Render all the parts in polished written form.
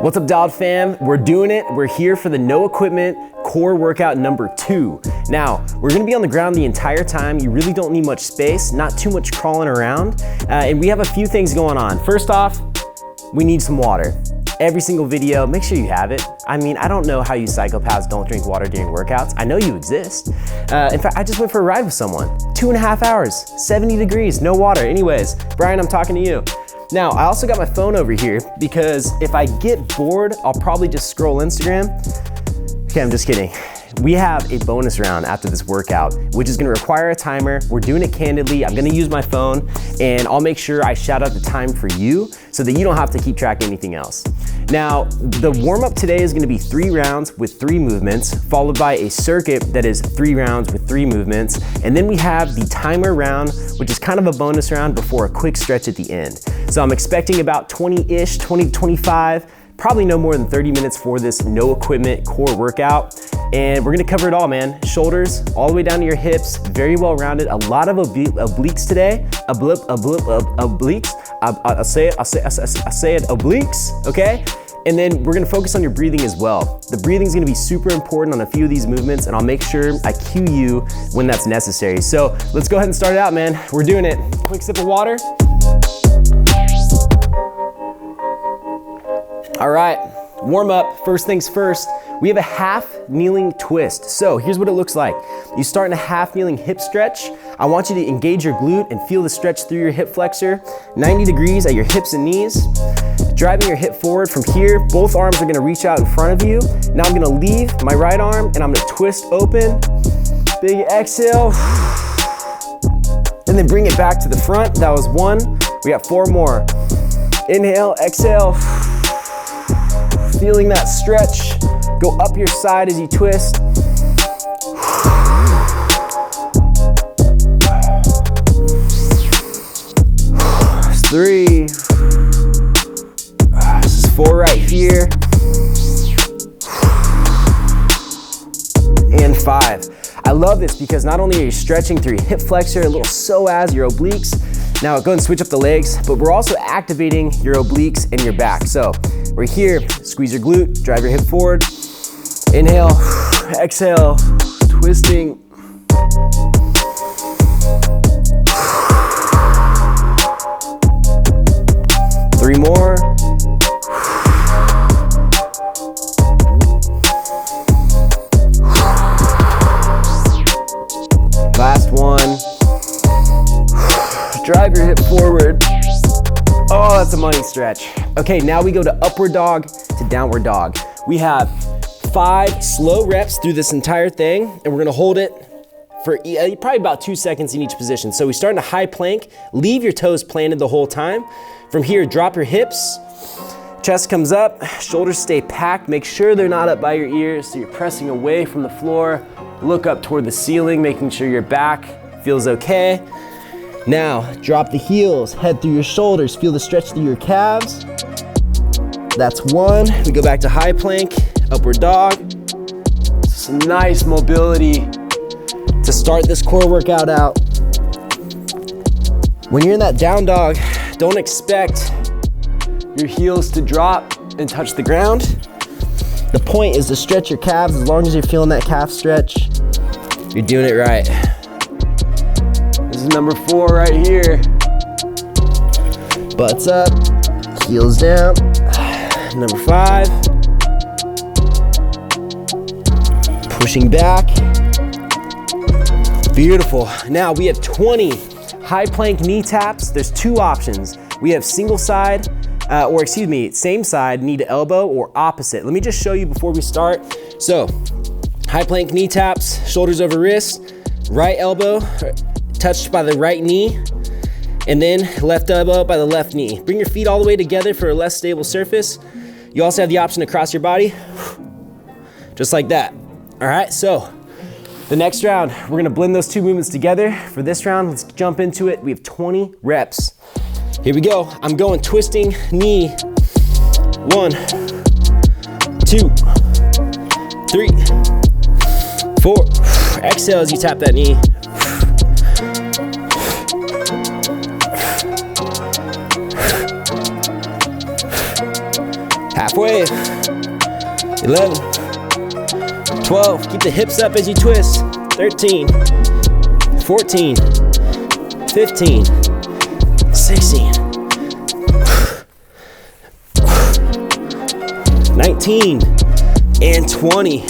What's up, Dialed fam? We're doing it. We're here for the No Equipment core workout number 2. Now, we're gonna be on the ground the entire time. You really don't need much space, not too much crawling around. And we have a few things going on. First off, we need some water. Every single video, make sure you have it. I mean, I don't know how you psychopaths don't drink water during workouts. I know you exist. In fact, I just went for a ride with someone. 2.5 hours, 70 degrees, no water. Anyways, Brian, I'm talking to you. Now, I also got my phone over here because if I get bored, I'll probably just scroll Instagram. Okay, I'm just kidding. We have a bonus round after this workout, which is gonna require a timer. We're doing it candidly. I'm gonna use my phone and I'll make sure I shout out the time for you so that you don't have to keep track of anything else. Now, the warm up today is gonna be 3 rounds with 3 movements, followed by a circuit that is 3 rounds with 3 movements. And then we have the timer round, which is kind of a bonus round before a quick stretch at the end. So I'm expecting about 20-ish, 20 to 25, probably no more than 30 minutes for this No Equipment core workout. And we're gonna cover it all, man. Shoulders, all the way down to your hips, very well rounded. A lot of obliques today. Obliques. I say it, obliques, okay? And then we're gonna focus on your breathing as well. The breathing is gonna be super important on a few of these movements, and I'll make sure I cue you when that's necessary. So let's go ahead and start it out, man. We're doing it. Quick sip of water. All right, warm up. First things first, we have a half kneeling twist. So here's what it looks like. You start in a half kneeling hip stretch. I want you to engage your glute and feel the stretch through your hip flexor. 90 degrees at your hips and knees. Driving your hip forward from here. Both arms are gonna reach out in front of you. Now I'm gonna leave my right arm and I'm gonna twist open. Big exhale. And then bring it back to the front. That was 1. We got 4 more. Inhale, exhale. Feeling that stretch. Go up your side as you twist. 3. This is 4 right here. And 5. I love this because not only are you stretching through your hip flexor, a little psoas, your obliques. Now go ahead and switch up the legs, but we're also activating your obliques and your back. So we're here, squeeze your glute, drive your hip forward. Inhale, exhale, twisting. Three more. Last one. Drive your hip forward. Oh, that's a money stretch. Okay, now we go to upward dog to downward dog. We have 5 slow reps through this entire thing, and we're gonna hold it for probably about 2 seconds in each position. So we start in a high plank, leave your toes planted the whole time. From here, drop your hips, chest comes up, shoulders stay packed, make sure they're not up by your ears, so you're pressing away from the floor, look up toward the ceiling, making sure your back feels okay. Now, drop the heels, head through your shoulders, feel the stretch through your calves. That's 1. We go back to high plank, upward dog. Some nice mobility to start this core workout out. When you're in that down dog, don't expect your heels to drop and touch the ground. The point is to stretch your calves. As long as you're feeling that calf stretch, you're doing it right. This is number 4 right here. Butts up, heels down. Number 5. Pushing back. Beautiful. Now we have 20 high plank knee taps. There's 2 options. We have single side, same side, knee to elbow, or opposite. Let me just show you before we start. So, high plank knee taps, shoulders over wrist, right elbow touched by the right knee, and then left elbow by the left knee. Bring your feet all the way together for a less stable surface. You also have the option to cross your body, just like that. All right, so the next round, we're gonna blend those 2 movements together. For this round, let's jump into it. We have 20 reps. Here we go. I'm going twisting knee. 1, 2, 3, 4. Exhale as you tap that knee. 5, Halfway. 11, 12, keep the hips up as you twist. 13, 14, 15, 16, 19, and 20.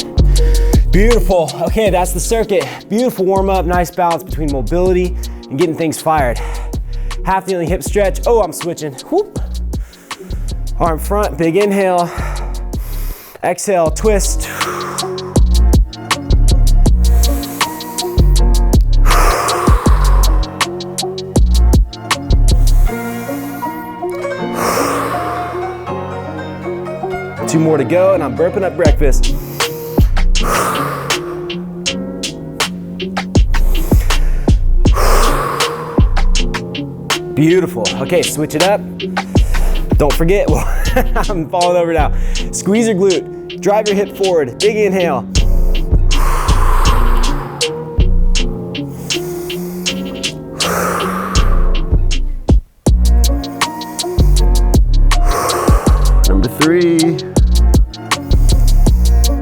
Beautiful. Okay, that's the circuit. Beautiful warm up, nice balance between mobility and getting things fired. Half kneeling hip stretch. Oh, I'm switching. Whoop. Arm front, big inhale. Exhale, twist. Two more to go, and I'm burping up breakfast. Beautiful. Okay, switch it up. Don't forget, well, I'm falling over now. Squeeze your glute, drive your hip forward, big inhale. Number 3.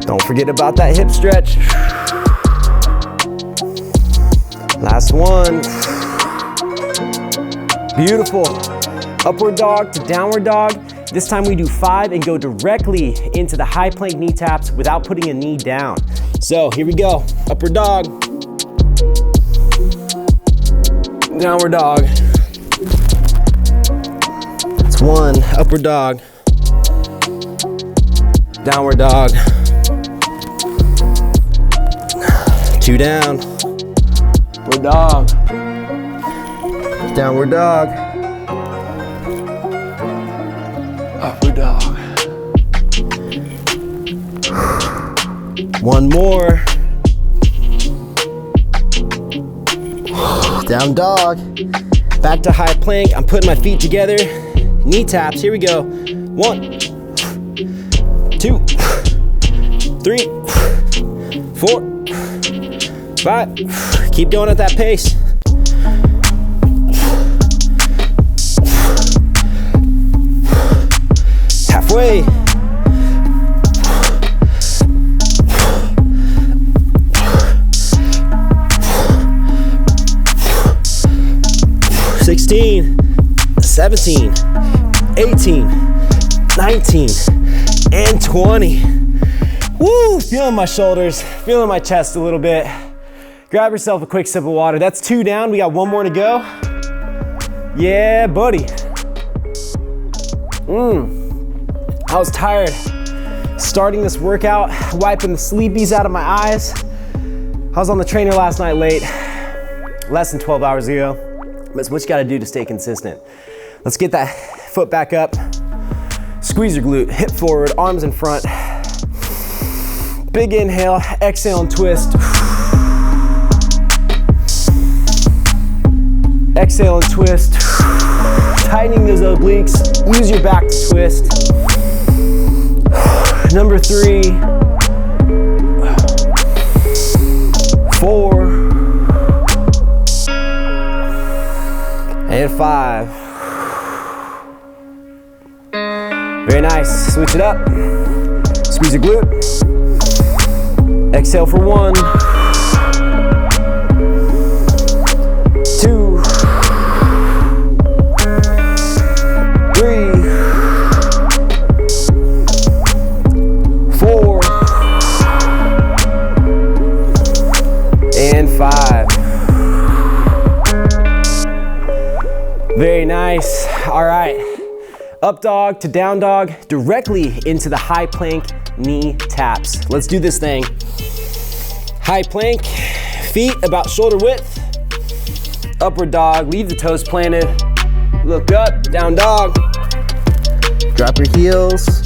Don't forget about that hip stretch. Last one. Beautiful. Upward dog to downward dog. This time we do 5 and go directly into the high plank knee taps without putting a knee down. So here we go. Upward dog. Downward dog. That's 1. Upward dog. Downward dog. 2 down. Upward dog. Downward dog. Upward dog. 1 more. Down dog. Back to high plank. I'm putting my feet together. Knee taps. Here we go. 1, 2, 3, 4, 5. Keep going at that pace. Halfway. (16, 17, 18, 19, and 20). Woo! Feeling my shoulders, feeling my chest a little bit. Grab yourself a quick sip of water. That's 2 down. We got 1 more to go. Yeah, buddy. I was tired starting this workout, wiping the sleepies out of my eyes. I was on the trainer last night late, less than 12 hours ago. But it's what you gotta do to stay consistent. Let's get that foot back up. Squeeze your glute, hip forward, arms in front. Big inhale, exhale and twist. Exhale and twist. Tightening those obliques, use your back to twist. Number 3, 4, and 5. Very nice. Switch it up. Squeeze your glute. Exhale for 1, 2, 3, 4, and 5. Very nice. All right. Up dog to down dog, directly into the high plank knee taps. Let's do this thing. High plank, feet about shoulder width. Upward dog, leave the toes planted. Look up, down dog. Drop your heels.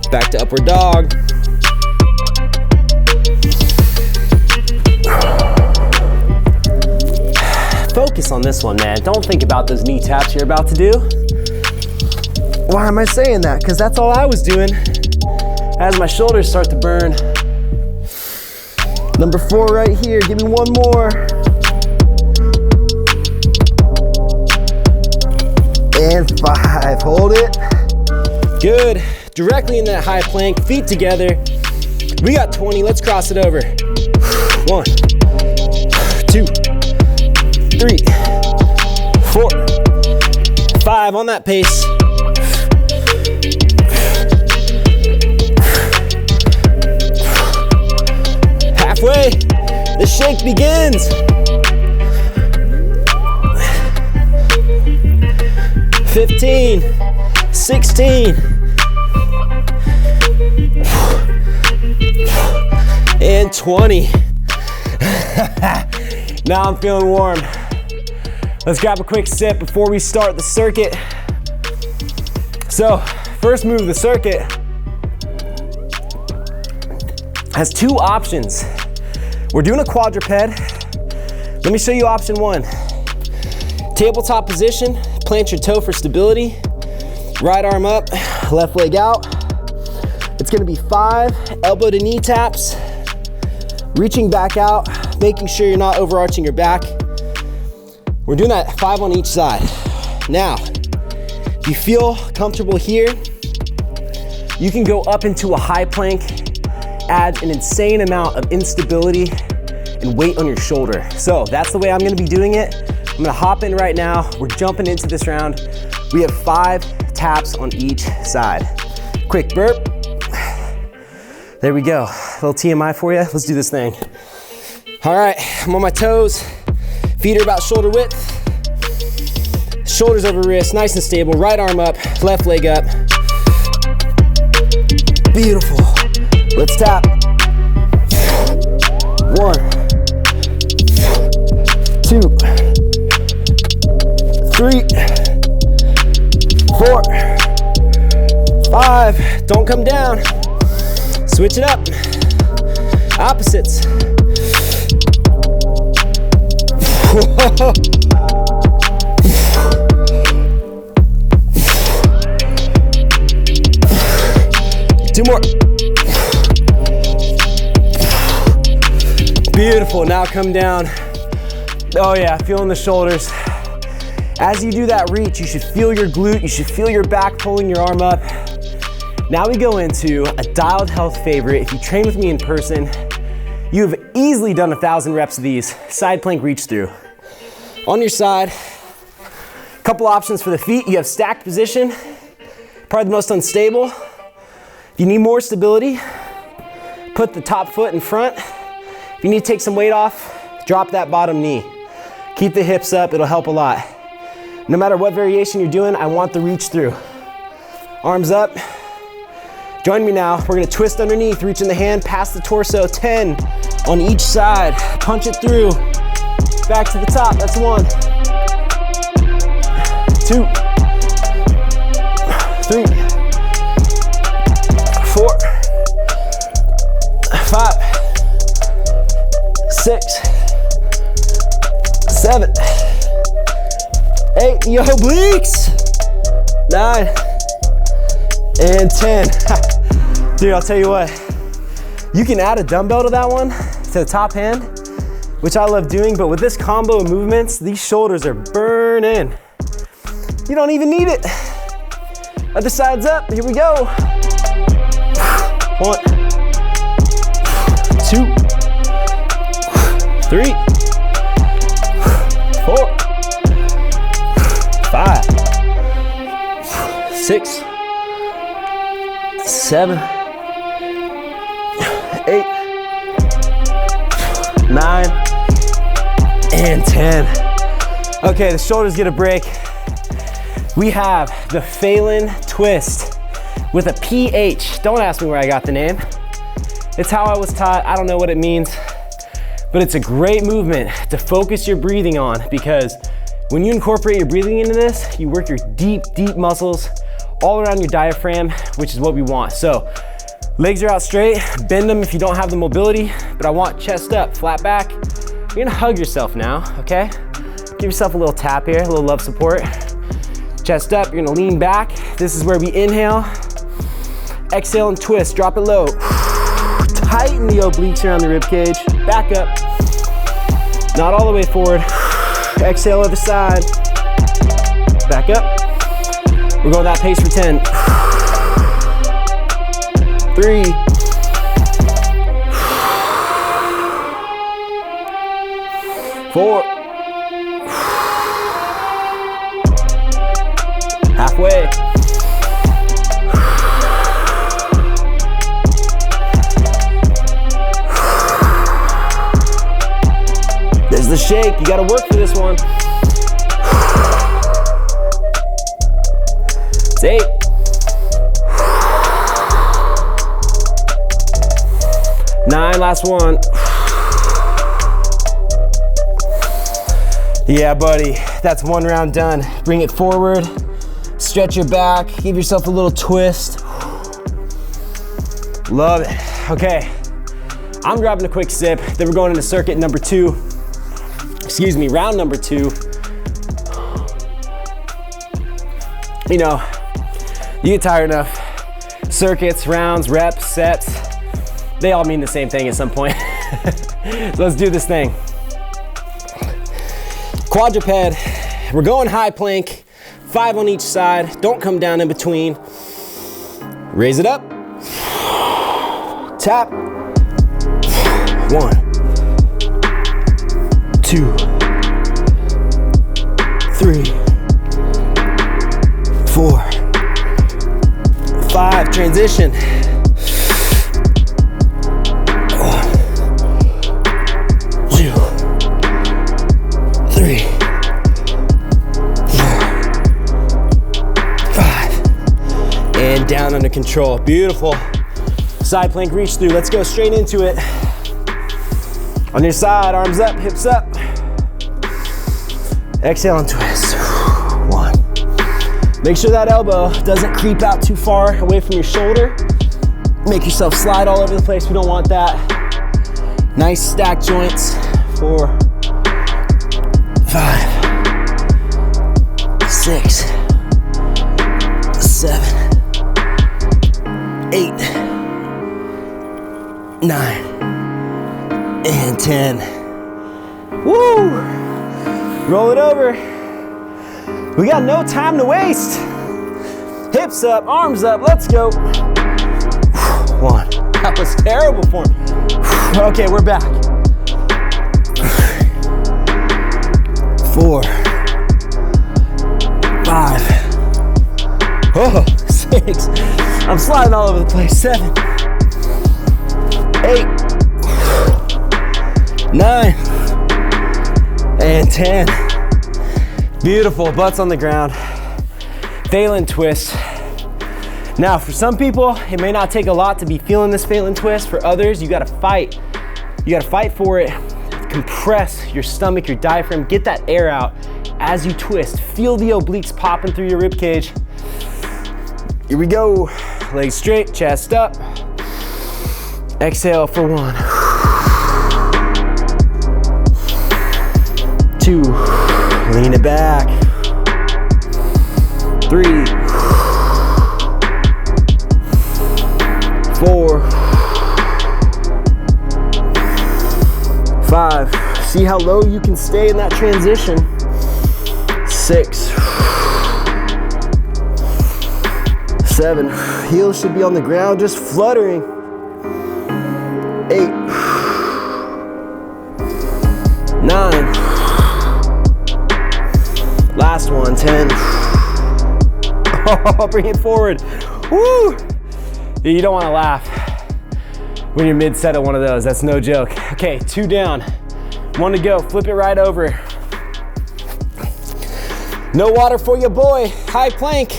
Back to upward dog. Focus on this one, man. Don't think about those knee taps you're about to do. Why am I saying that? Because that's all I was doing as my shoulders start to burn. Number 4 right here. Give me 1 more. And 5. Hold it. Good. Directly in that high plank, feet together. We got 20, let's cross it over. 1, 2, 3, 4, 5 on that pace. Halfway, the shake begins. 15, 16, and 20. Now I'm feeling warm. Let's grab a quick sip before we start the circuit. So, first move of the circuit has 2 options. We're doing a quadruped. Let me show you option 1. Tabletop position, plant your toe for stability. Right arm up, left leg out. It's gonna be 5 elbow to knee taps. Reaching back out, making sure you're not overarching your back. We're doing that 5 on each side. Now, if you feel comfortable here, you can go up into a high plank, add an insane amount of instability and weight on your shoulder. So that's the way I'm gonna be doing it. I'm gonna hop in right now. We're jumping into this round. We have 5 taps on each side. Quick burp. There we go. A little TMI for you. Let's do this thing. All right, I'm on my toes. Feet are about shoulder width. Shoulders over wrist, nice and stable. Right arm up, left leg up. Beautiful. Let's tap. 1, 2, 3, 4, 5. Don't come down. Switch it up. Opposites. Whoa. 2 more. Beautiful, now come down. Oh yeah, feeling the shoulders. As you do that reach, you should feel your glute, you should feel your back pulling your arm up. Now we go into a Dialed Health favorite. If you train with me in person, you have easily done 1,000 reps of these, side plank reach through. On your side, couple options for the feet. You have stacked position, probably the most unstable. If you need more stability, put the top foot in front. If you need to take some weight off, drop that bottom knee. Keep the hips up, it'll help a lot. No matter what variation you're doing, I want the reach through. Arms up. Join me now. We're gonna twist underneath, reaching the hand past the torso, 10 on each side. Punch it through. Back to the top, that's 1. 2. 3. 4. 5. 6. 7. 8. Yo, obliques. 9. And 10. Dude, I'll tell you what, you can add a dumbbell to that one, to the top hand, which I love doing, but with this combo of movements, these shoulders are burning. You don't even need it. Other side's up, here we go. 1, 2, 3, 4, 5, 6, 7, 8, 9, and 10. Okay, the shoulders get a break. We have the Phelan Twist with a PH. Don't ask me where I got the name. It's how I was taught. I don't know what it means, but it's a great movement to focus your breathing on, because when you incorporate your breathing into this, you work your deep, deep muscles all around your diaphragm, which is what we want. So legs are out straight, bend them if you don't have the mobility, but I want chest up, flat back. You're gonna hug yourself now, okay? Give yourself a little tap here, a little love support. Chest up, you're gonna lean back. This is where we inhale, exhale and twist, drop it low. Tighten the obliques around the rib cage, back up. Not all the way forward. Exhale other side, back up. We're going that pace for 10. 3, 4, halfway, there's the shake, you gotta work for this one. It's 8, 9, last one. Yeah, buddy, that's one round done. Bring it forward, stretch your back, give yourself a little twist. Love it. Okay, I'm grabbing a quick sip, then we're going into circuit number 2. Excuse me, round number 2. You know, you get tired enough. Circuits, rounds, reps, sets, they all mean the same thing at some point. So let's do this thing. Quadruped, we're going high plank, 5 on each side, don't come down in between. Raise it up, tap, 1, 2, 3, 4, 5, transition. 3, 4, 5, and down under control. Beautiful. Side plank reach through. Let's go straight into it. On your side, arms up, hips up. Exhale and twist. 1. Make sure that elbow doesn't creep out too far away from your shoulder. Make yourself slide all over the place. We don't want that. Nice stacked joints. 4, 5, 6, 7, 8, 9, and 10. Woo! Roll it over. We got no time to waste. Hips up, arms up, let's go. 1. That was terrible for me. Okay, we're back. 4, 5, 6, I'm sliding all over the place, 7, 8, 9, and 10. Beautiful, butts on the ground. Phelan twist. Now, for some people, it may not take a lot to be feeling this Phelan twist. For others, you gotta fight. You gotta fight for it. Compress your stomach, your diaphragm, get that air out as you twist. Feel the obliques popping through your rib cage. Here we go. Legs straight, chest up. Exhale for 1. 2, lean it back. 3, 4, 5. See how low you can stay in that transition. 6, 7. Heels should be on the ground, just fluttering. 8, 9. Last one, 10. Oh, bring it forward. Woo! You don't want to laugh when you're mid-set at one of those. That's no joke. Okay, 2 down. 1 to go. Flip it right over. No water for your boy. High plank.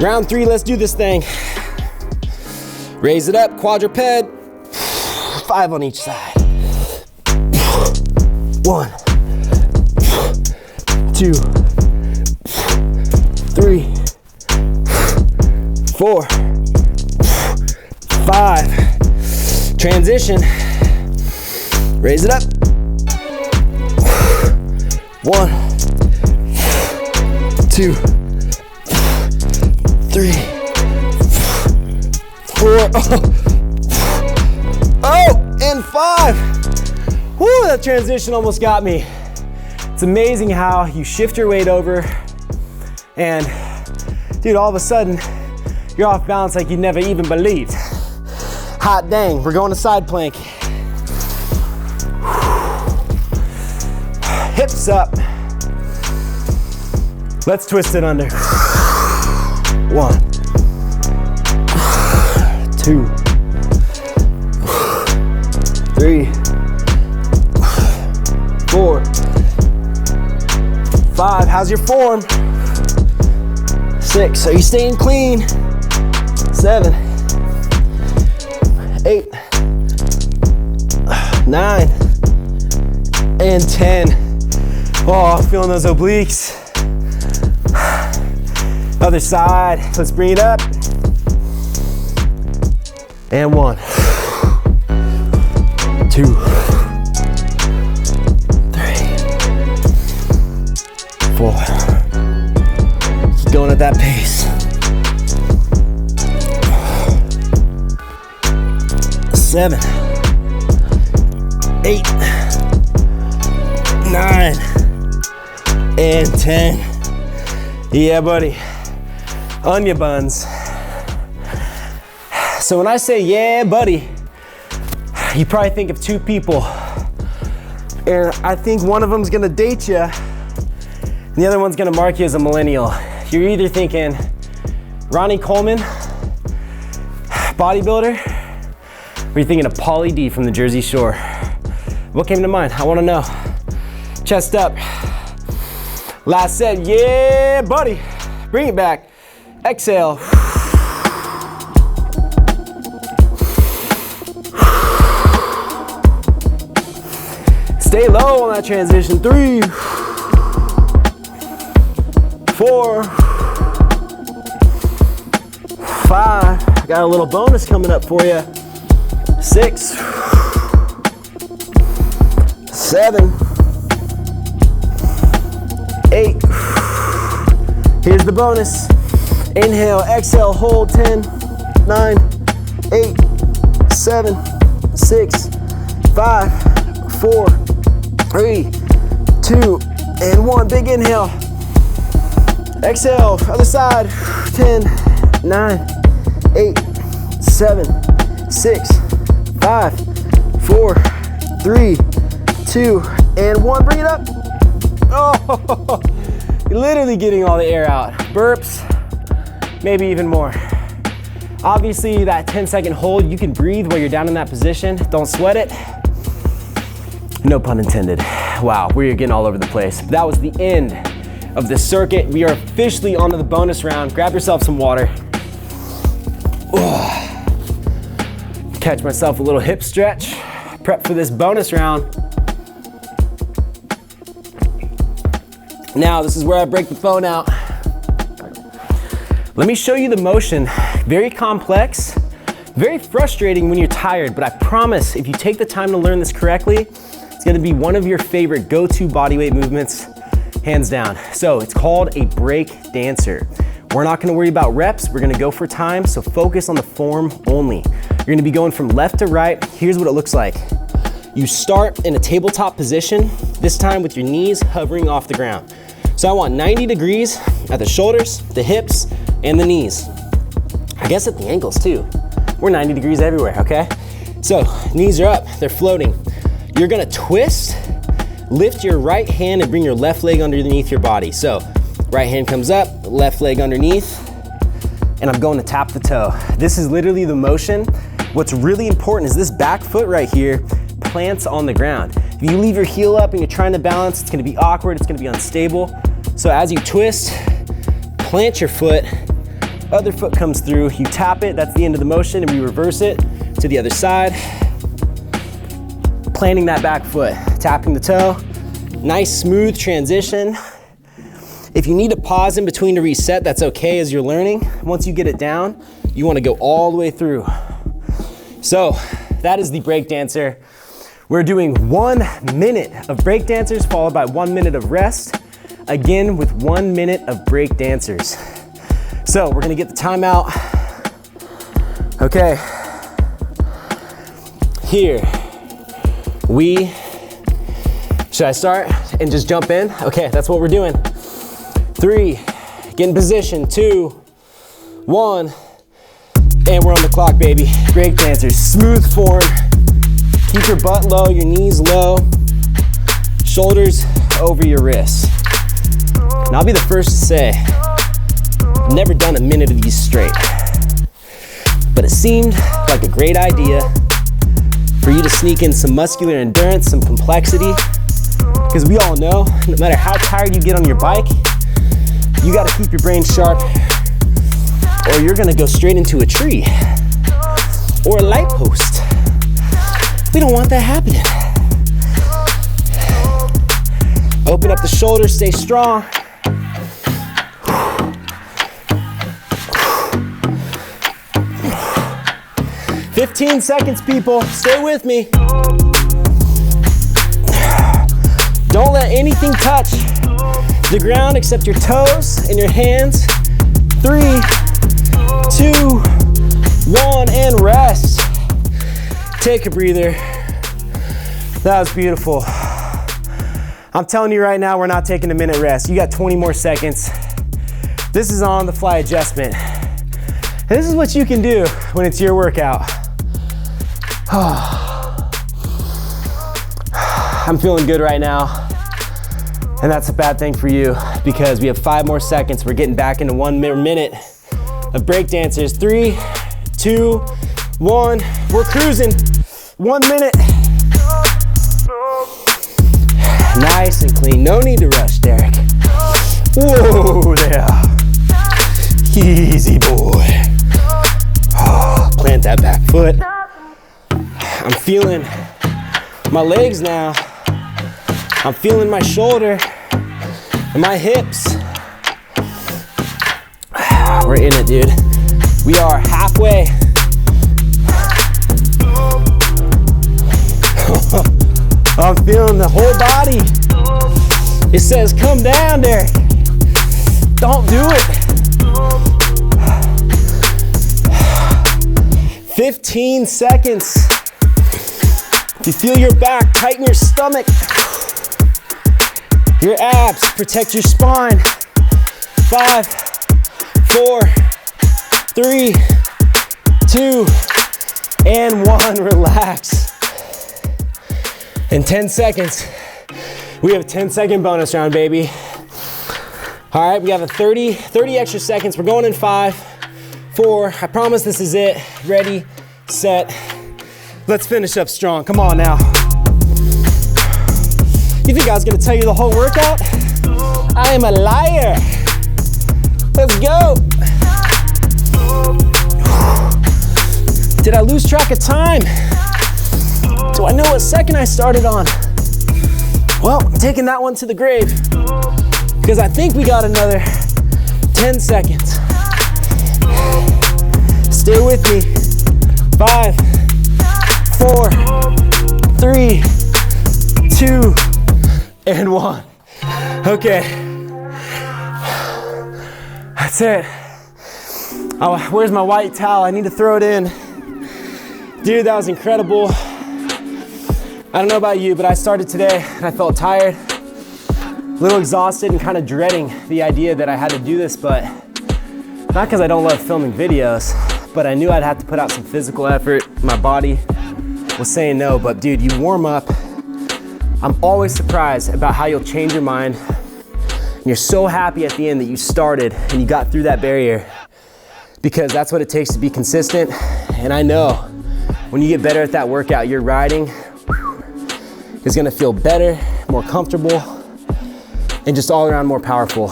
Round 3, let's do this thing. Raise it up, quadruped. 5 on each side. 1, 2, 3, 4, 5. Transition. Raise it up. 1, 2, 3, 4. Oh, and 5. Woo, that transition almost got me. It's amazing how you shift your weight over and, dude, all of a sudden, You're off balance like you never even believed. Hot dang, we're going to side plank. Hips up. Let's twist it under. 1, 2, 3, 4, 5. How's your form? 6. Are you staying clean? 7, 8, 9, and 10. Oh, feeling those obliques. Other side. Let's bring it up. And 1, 2, 3, 4. Keep going at that pace. 7, 8, 9, and 10. Yeah, buddy. Onion buns. So when I say yeah, buddy, you probably think of 2 people. And I think one of them's gonna date you, and the other one's gonna mark you as a millennial. You're either thinking Ronnie Coleman, bodybuilder, or you're thinking of Pauly D from the Jersey Shore. What came to mind? I wanna know. Chest up. Last set, yeah, buddy. Bring it back. Exhale. Stay low on that transition. 3, 4, 5. Got a little bonus coming up for you. 6, 7, 8. Here's the bonus. Inhale, exhale, hold. 10, 9, 8, 7, 6, 5, 4, 3, 2, and 1. Big inhale. Exhale, other side. 10, 9, 8, 7, 6, 5, 4, 3, 2, and 1. Bring it up. Oh, you're literally getting all the air out. Burps, maybe even more. Obviously, that 10-second hold, you can breathe while you're down in that position. Don't sweat it. No pun intended. Wow, we're getting all over the place. That was the end of the circuit. We are officially on to the bonus round. Grab yourself some water. Catch myself a little hip stretch. Prep for this bonus round. Now, this is where I break the phone out. Let me show you the motion. Very complex, very frustrating when you're tired, but I promise if you take the time to learn this correctly, it's gonna be one of your favorite go-to bodyweight movements, hands down. So it's called a break dancer. We're not gonna worry about reps, we're gonna go for time, so focus on the form only. You're gonna be going from left to right. Here's what it looks like. You start in a tabletop position, this time with your knees hovering off the ground. So I want 90 degrees at the shoulders, the hips, and the knees. I guess at the ankles too. We're 90 degrees everywhere, okay? So knees are up, they're floating. You're gonna twist, lift your right hand and bring your left leg underneath your body. So right hand comes up, left leg underneath, and I'm going to tap the toe. This is literally the motion. What's really important is this back foot right here plants on the ground. If you leave your heel up and you're trying to balance, it's gonna be awkward, it's gonna be unstable. So as you twist, plant your foot, other foot comes through, you tap it, that's the end of the motion, and we reverse it to the other side. Planting that back foot, tapping the toe. Nice smooth transition. If you need to pause in between to reset, that's okay as you're learning. Once you get it down, you wanna go all the way through. So that is the break dancer. We're doing 1 minute of break dancers followed by 1 minute of rest. Again with 1 minute of break dancers. So we're gonna get the timeout. Okay. Here. Should I start and just jump in? Okay, that's what we're doing. 3, get in position. 2, 1, And we're on the clock, baby. Break dancers, smooth form. Keep your butt low, your knees low. Shoulders over your wrists. And I'll be the first to say, I've never done a minute of these straight. But it seemed like a great idea for you to sneak in some muscular endurance, some complexity. Because we all know, no matter how tired you get on your bike, you gotta keep your brain sharp or you're gonna go straight into a tree or a light post. We don't want that happening. Open up the shoulders, stay strong. 15 seconds, people, stay with me. Don't let anything touch the ground except your toes and your hands. 3, 2, 1, and rest. Take a breather. That was beautiful. I'm telling you right now, we're not taking a minute rest. You got 20 more seconds. This is on the fly adjustment. And this is what you can do when it's your workout. I'm feeling good right now. And that's a bad thing for you because we have 5 more seconds. We're getting back into 1 minute of break dancers. 3, 2, 1. We're cruising. 1 minute. Nice and clean. No need to rush, Derek. Whoa there. Easy, boy. Oh, plant that back foot. I'm feeling my legs now. I'm feeling my shoulder and my hips. We're in it, dude. We are halfway. I'm feeling the whole body. It says, come down, Derek. Don't do it. 15 seconds. If you feel your back, tighten your stomach. Your abs, protect your spine. 5, 4, 3, 2, and 1. Relax. In 10 seconds, we have a 10-second bonus round, baby. All right, we have a 30 extra seconds. We're going in 5, 4. I promise this is it. Ready, set. Let's finish up strong. Come on now. You think I was gonna tell you the whole workout? I am a liar. Let's go. Did I lose track of time? Do I know what second I started on? Well, I'm taking that one to the grave because I think we got another 10 seconds. Stay with me. 5, 4, 3, 2, and 1. Okay. That's it. Oh, where's my white towel? I need to throw it in. Dude, that was incredible. I don't know about you, but I started today and I felt tired, a little exhausted and kind of dreading the idea that I had to do this, but not because I don't love filming videos, but I knew I'd have to put out some physical effort. My body was saying no, but dude, you warm up. I'm always surprised about how you'll change your mind. And you're so happy at the end that you started and you got through that barrier because that's what it takes to be consistent. And I know when you get better at that workout, your riding is gonna feel better, more comfortable, and just all around more powerful.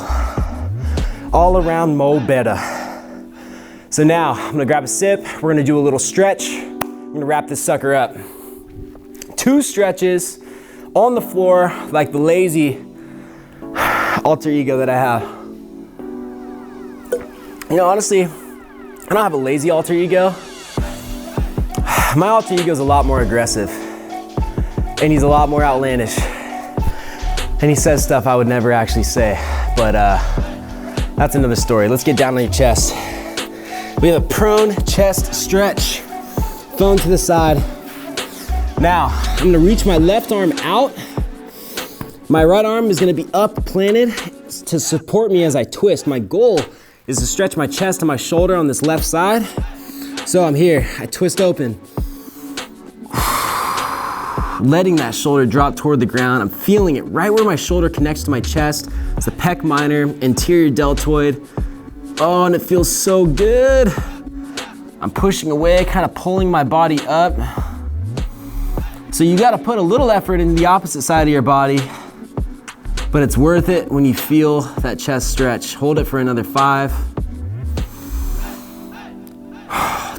All around mo better. So now I'm gonna grab a sip. We're gonna do a little stretch. I'm gonna wrap this sucker up. 2 stretches on the floor like the lazy alter ego that I have. You know, honestly, I don't have a lazy alter ego. My alter ego is a lot more aggressive and he's a lot more outlandish. And he says stuff I would never actually say, but that's another story. Let's get down on your chest. We have a prone chest stretch. Phone to the side. Now, I'm gonna reach my left arm out. My right arm is gonna be up planted to support me as I twist. My goal is to stretch my chest and my shoulder on this left side So I'm here, I twist open. Letting that shoulder drop toward the ground. I'm feeling it right where my shoulder connects to my chest. It's the pec minor, anterior deltoid. Oh, and it feels so good. I'm pushing away, kind of pulling my body up. So you gotta put a little effort in the opposite side of your body, but it's worth it when you feel that chest stretch. Hold it for another 5.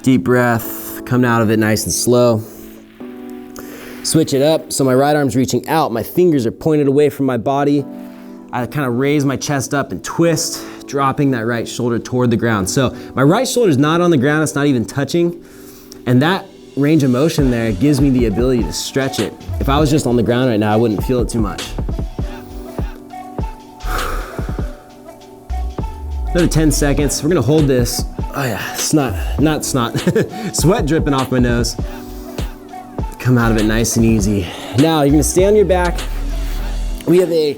Deep breath, come out of it nice and slow. Switch it up, so my right arm's reaching out, my fingers are pointed away from my body. I kind of raise my chest up and twist, dropping that right shoulder toward the ground. So my right shoulder's not on the ground, it's not even touching. And that range of motion there gives me the ability to stretch it. If I was just on the ground right now, I wouldn't feel it too much. Another 10 seconds, we're gonna hold this. Oh yeah, not snot, sweat dripping off my nose. Come out of it nice and easy. Now you're gonna stay on your back. We have a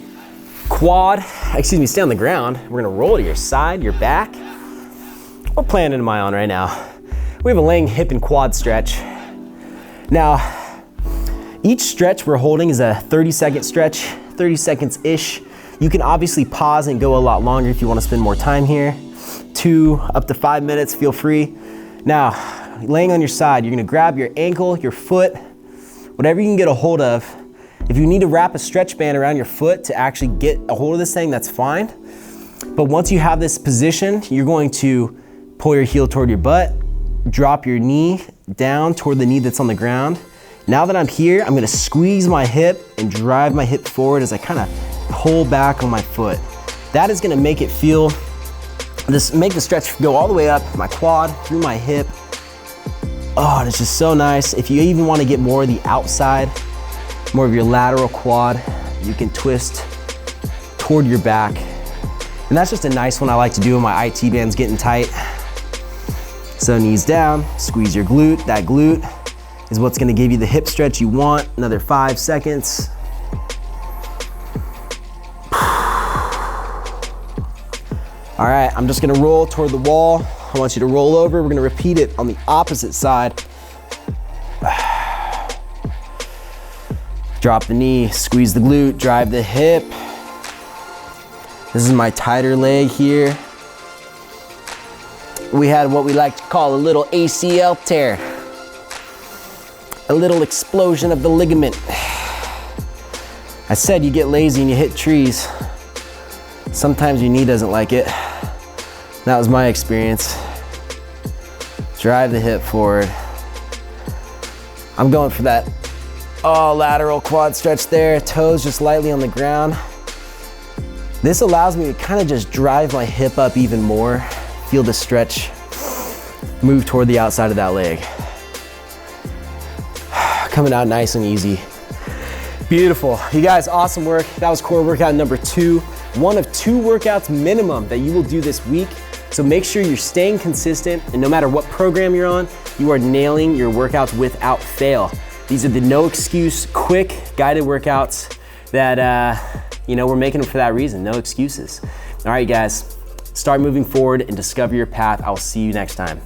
stay on the ground. We're gonna roll to your side, your back. What planet am I on right now? We have a laying hip and quad stretch. Now, each stretch we're holding is a 30-second stretch, 30 seconds-ish. You can obviously pause and go a lot longer if you wanna spend more time here. 2 up to 5 minutes, feel free. Now, laying on your side, you're gonna grab your ankle, your foot, whatever you can get a hold of. If you need to wrap a stretch band around your foot to actually get a hold of this thing, that's fine. But once you have this position, you're going to pull your heel toward your butt, drop your knee down toward the knee that's on the ground. Now that I'm here, I'm gonna squeeze my hip and drive my hip forward as I kind of pull back on my foot. That is gonna make it feel, make the stretch go all the way up my quad, through my hip. Oh, and it's just so nice. If you even want to get more of the outside, more of your lateral quad, you can twist toward your back. And that's just a nice one I like to do when my IT band's getting tight. So knees down, squeeze your glute. That glute is what's gonna give you the hip stretch you want. Another 5 seconds. All right, I'm just gonna roll toward the wall. I want you to roll over. We're gonna repeat it on the opposite side. Drop the knee, squeeze the glute, drive the hip. This is my tighter leg here. We had what we like to call a little ACL tear. A little explosion of the ligament. I said you get lazy and you hit trees. Sometimes your knee doesn't like it. That was my experience. Drive the hip forward. I'm going for that lateral quad stretch there, toes just lightly on the ground. This allows me to kind of just drive my hip up even more, feel the stretch, move toward the outside of that leg. Coming out nice and easy. Beautiful. You guys, awesome work. That was core workout number 2. One of 2 workouts minimum that you will do this week. So make sure you're staying consistent, and no matter what program you're on, you are nailing your workouts without fail. These are the no excuse, quick, guided workouts that, we're making them for that reason, no excuses. All right, guys, start moving forward and discover your path. I'll see you next time.